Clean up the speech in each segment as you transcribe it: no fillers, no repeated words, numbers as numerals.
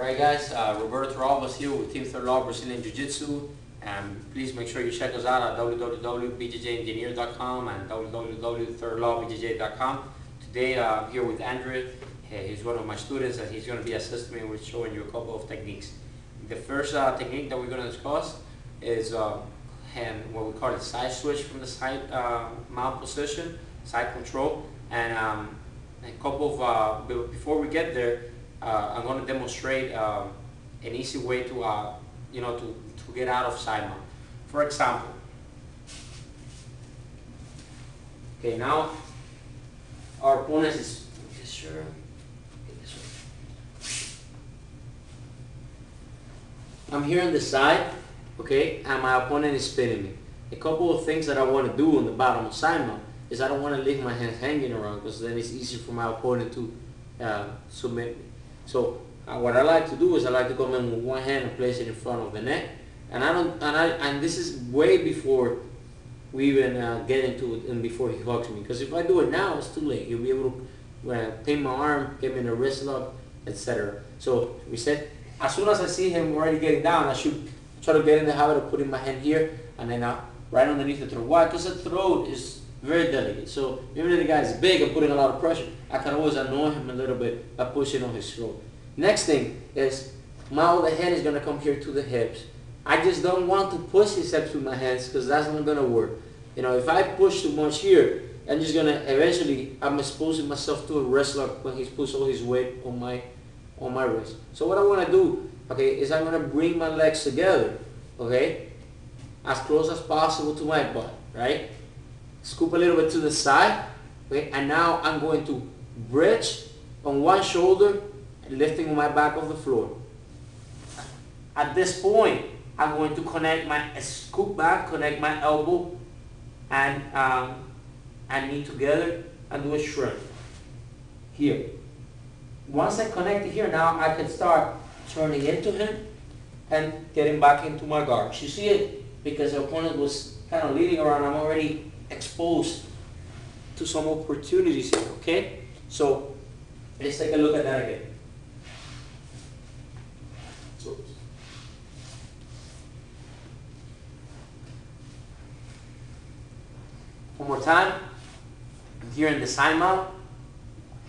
Alright guys, Roberto Torralba's here with Team Third Law Brazilian Jiu-Jitsu, and please make sure you check us out at www.bjjengineer.com and www.thirdlawbjj.com. Today I'm here with Andrew. He's one of my students and he's going to be assisting me with showing you a couple of techniques. The first technique that we're going to discuss is what we call the side switch from the side mount position, side control, and a couple of, before we get there, I'm going to demonstrate an easy way to to get out of side mount. For example, okay, now our opponent is I'm here on the side, okay, and my opponent is spinning me. A couple of things that I want to do on the bottom of side mount is I don't want to leave my hands hanging around, because then it's easier for my opponent to submit me. So what I like to do is I like to come in with one hand and place it in front of the neck, and this is way before we even get into it and before he hugs me, because if I do it now, it's too late. He'll be able to pin my arm, get me in a wrist lock, etc. So we said, as soon as I see him already getting down, I should try to get in the habit of putting my hand here and then right underneath the throat. Why? Because the throat is very delicate. So even if the guy is big and putting a lot of pressure, I can always annoy him a little bit by pushing on his throat. Next thing is my other hand is going to come here to the hips. I just don't want to push his hips with my hands, because that's not going to work. You know, if I push too much here, I'm just going to eventually, I'm exposing myself to a wrist lock when he's puts all his weight on my wrist. So what I want to do, okay, is I'm going to bring my legs together, okay, as close as possible to my butt, right? Scoop a little bit to the side, okay, and now I'm going to bridge on one shoulder, lifting my back off the floor. At this point, I'm going to connect my scoop back, connect my elbow and knee together, and do a shrimp here. Once I connect it here, now I can start turning into him and getting back into my guard. You see it? Because the opponent was kind of leading around, I'm already exposed to some opportunities here, okay? So let's take a look at that again. One more time. I'm here in the side mount,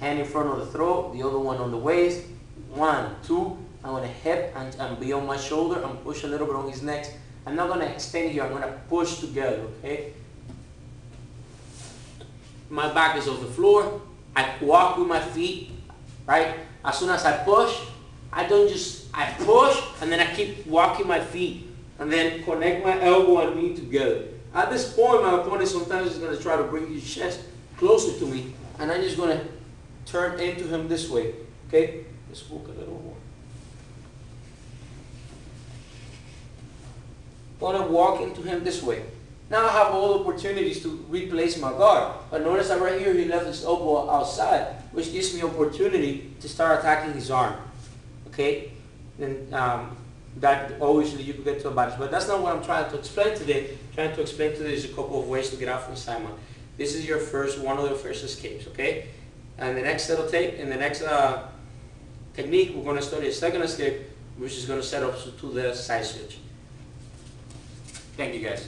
hand in front of the throat, the other one on the waist. 1, 2. I'm going to hip and be on my shoulder and push a little bit on his neck. I'm not going to extend here, I'm going to push together, okay? My back is off the floor. I walk with my feet, right? As soon as I push, I push and then I keep walking my feet and then connect my elbow and knee together. At this point, my opponent sometimes is going to try to bring his chest closer to me, and I'm just going to turn into him this way, okay? Let's walk a little more. I'm going to walk into him this way. Now I have all opportunities to replace my guard. But notice that right here he left his elbow outside, which gives me opportunity to start attacking his arm. Okay? Then that obviously you could get to advantage. But that's not what I'm trying to explain today. I'm trying to explain today is a couple of ways to get out from side mount. This is your one of the first escapes, okay? And the next technique, we're going to study a second escape, which is going to set up to the side switch. Thank you guys.